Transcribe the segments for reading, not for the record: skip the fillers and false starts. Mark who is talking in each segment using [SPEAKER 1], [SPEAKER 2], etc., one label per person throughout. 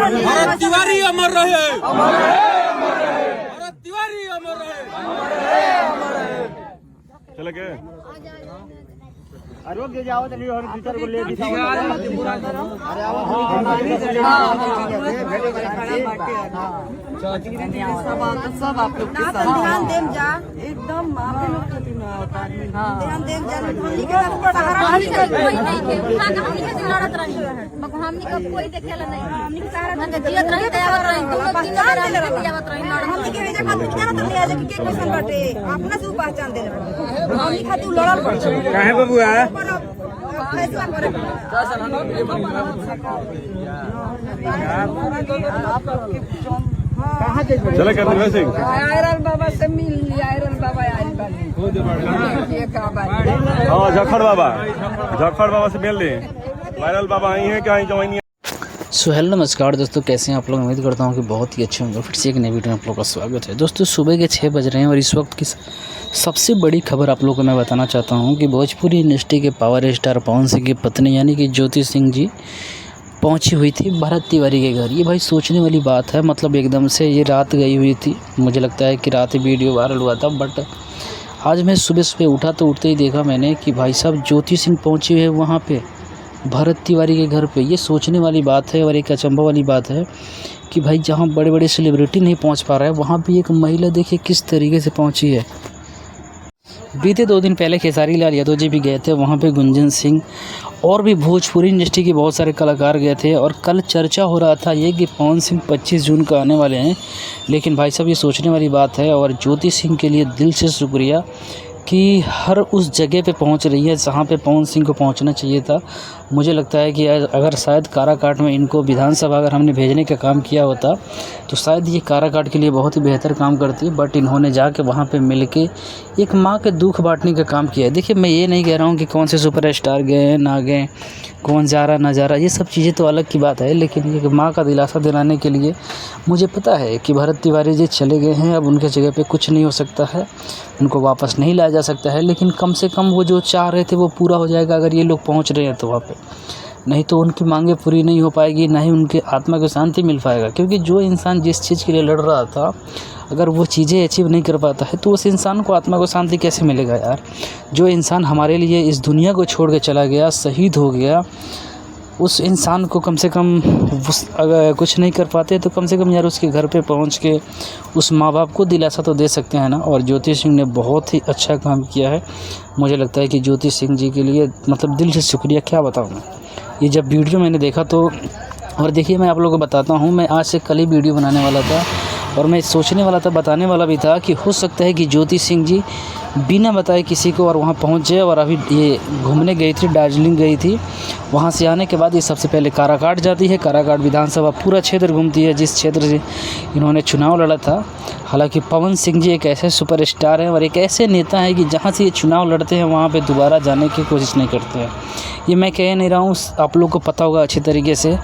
[SPEAKER 1] भरत तिवारी अमर रहे, भरत तिवारी अमर रहे।
[SPEAKER 2] चले गए
[SPEAKER 3] आरोग्य जाओ तो और टीचर को ले के
[SPEAKER 1] सब आप लोग के साथ
[SPEAKER 4] ध्यान देम जा एकदम माफी लोग खातिर ना ध्यान देम जा हमनी के ऊपर हमनी के कोई नहीं के हमनी के लड़त रही हमनी का कोई देखेला नहीं हमनी के सारा मन जियत रही दयावत रही पहचान दे दयावत रही हमनी के वेजा खातिर जाना तो ले आजे के क्वेश्चन बाटे अपना से पहचान दे हमनी खातिर लड़ल पड़
[SPEAKER 3] काहे बबुआ
[SPEAKER 4] फैसला करे
[SPEAKER 3] कहां के
[SPEAKER 2] चले कर सिंह
[SPEAKER 4] आयरन बाबा से मिल लिया आयरन बाबा आइल बानी ये का बात
[SPEAKER 2] हाँ जखड़ बाबा से मिल ले। वायरल बाबा आई हैं क्या जो आई।
[SPEAKER 5] सो हेलो नमस्कार दोस्तों, कैसे हैं आप लोग। उम्मीद करता हूं कि बहुत ही अच्छे होंगे। फिर से एक नई वीडियो में आप लोगों का स्वागत है। दोस्तों सुबह के 6 बज रहे हैं और इस वक्त की सबसे बड़ी खबर आप लोगों को मैं बताना चाहता हूं कि भोजपुरी इंडस्ट्री के पावर स्टार पवन सिंह की पत्नी यानी कि ज्योति सिंह जी पहुंची हुई थी भरत तिवारी के घर। ये भाई सोचने वाली बात है, मतलब एकदम से ये रात गई हुई थी। मुझे लगता है कि रात वीडियो वायरल हुआ था, बट आज मैं सुबह उठा तो उठते ही देखा मैंने कि भाई साहब ज्योति सिंह पहुँची है वहाँ पर भरत तिवारी के घर पे। ये सोचने वाली बात है और एक अचंभा वाली बात है कि भाई जहाँ बड़े बड़े सेलिब्रिटी नहीं पहुँच पा रहा है वहाँ भी एक महिला देखिए किस तरीके से पहुँची है। बीते 2 दिन पहले खेसारी लाल यादव जी भी गए थे वहाँ पे, गुंजन सिंह और भी भोजपुरी इंडस्ट्री के बहुत सारे कलाकार गए थे। और कल चर्चा हो रहा था ये कि पवन सिंह 25 जून को आने वाले हैं। लेकिन भाई साहब ये सोचने वाली बात है और ज्योति सिंह के लिए दिल से शुक्रिया कि हर उस जगह पे पहुंच रही है जहां पे पवन सिंह को पहुंचना चाहिए था। मुझे लगता है कि अगर शायद काराकाट में इनको विधानसभा अगर हमने भेजने का काम किया होता तो शायद ये काराकाट के लिए बहुत ही बेहतर काम करती, बट इन्होंने जाके वहां पे मिलके एक माँ के दुख बांटने का काम किया है। देखिए मैं ये नहीं कह रहा हूँ कि कौन से सुपरस्टार गए ना गए, कौन जा रहा ना जा रहा, ये सब चीज़ें तो अलग की बात है। लेकिन एक माँ का दिलासा दिलाने के लिए मुझे पता है कि भरत तिवारी जी चले गए हैं, अब उनके जगह पे कुछ नहीं हो सकता है, उनको वापस नहीं लाया जा सकता है। लेकिन कम से कम वो जो चाह रहे थे वो पूरा हो जाएगा अगर ये लोग पहुंच रहे हैं तो वहाँ पे। नहीं तो उनकी मांगे पूरी नहीं हो पाएगी, ना ही उनके आत्मा को शांति मिल पाएगा। क्योंकि जो इंसान जिस चीज़ के लिए लड़ रहा था अगर वो चीज़ें अचीव नहीं कर पाता है तो उस इंसान को आत्मा को शांति कैसे मिलेगा यार। जो इंसान हमारे लिए इस दुनिया को छोड़ के चला गया, शहीद हो गया, उस इंसान को कम से कम अगर कुछ नहीं कर पाते तो कम से कम यार उसके घर पे पहुंच के उस माँ बाप को दिलासा तो दे सकते हैं ना। और ज्योति सिंह ने बहुत ही अच्छा काम किया है। मुझे लगता है कि ज्योति सिंह जी के लिए मतलब दिल से शुक्रिया, क्या बताऊँ मैं। ये जब वीडियो मैंने देखा तो, और देखिए मैं आप लोगों को बताता हूँ, मैं आज से कल ही वीडियो बनाने वाला था और मैं सोचने वाला था, बताने वाला भी था कि हो सकता है कि ज्योति सिंह जी बिना बताए किसी को और वहाँ पहुँच जाए। और अभी ये घूमने गई थी, दार्जिलिंग गई थी, वहाँ से आने के बाद ये सबसे पहले काराकाट जाती है। काराकाट विधानसभा पूरा क्षेत्र घूमती है जिस क्षेत्र से इन्होंने चुनाव लड़ा था। हालांकि पवन सिंह जी एक ऐसे सुपरस्टार हैं और एक ऐसे नेता हैं कि जहाँ से ये चुनाव लड़ते हैं वहाँ पे दोबारा जाने की कोशिश नहीं करते हैं। ये मैं कह नहीं रहा हूँ, आप लोग को पता होगा अच्छी तरीके से।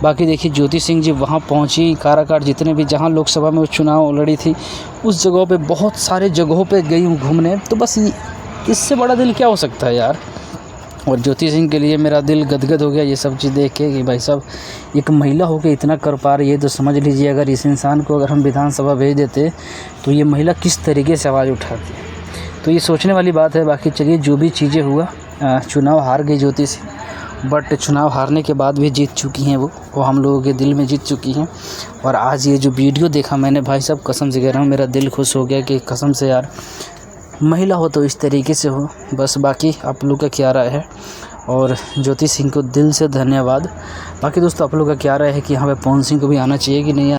[SPEAKER 5] बाकी देखिए ज्योति सिंह जी वहाँ पहुँची, काराकाट जितने भी जहाँ लोकसभा में वो चुनाव लड़ी थी उस जगहों पे, बहुत सारे जगहों पे गई हूँ घूमने। तो बस इससे बड़ा दिल क्या हो सकता है यार। और ज्योति सिंह के लिए मेरा दिल गदगद हो गया ये सब चीज़ देख के कि भाई साहब एक महिला होकर इतना कर पा रही है। तो समझ लीजिए अगर इस इंसान को अगर हम विधानसभा भेज देते तो ये महिला किस तरीके से आवाज़ उठाती। तो ये सोचने वाली बात है। बाकी चलिए जो भी चीज़ें हुआ, चुनाव हार गई ज्योति सिंह, बट चुनाव हारने के बाद भी जीत चुकी हैं वो हम लोगों के दिल में जीत चुकी हैं। और आज ये जो वीडियो देखा मैंने, भाई साहब कसम से कह रहा हूँ मेरा दिल खुश हो गया कि कसम से यार महिला हो तो इस तरीके से हो। बस बाकी आप लोग का क्या राय है, और ज्योति सिंह को दिल से धन्यवाद। बाकी दोस्तों आप लोग का क्या राय है कि यहाँ पे पवन सिंह को भी आना चाहिए कि नहीं।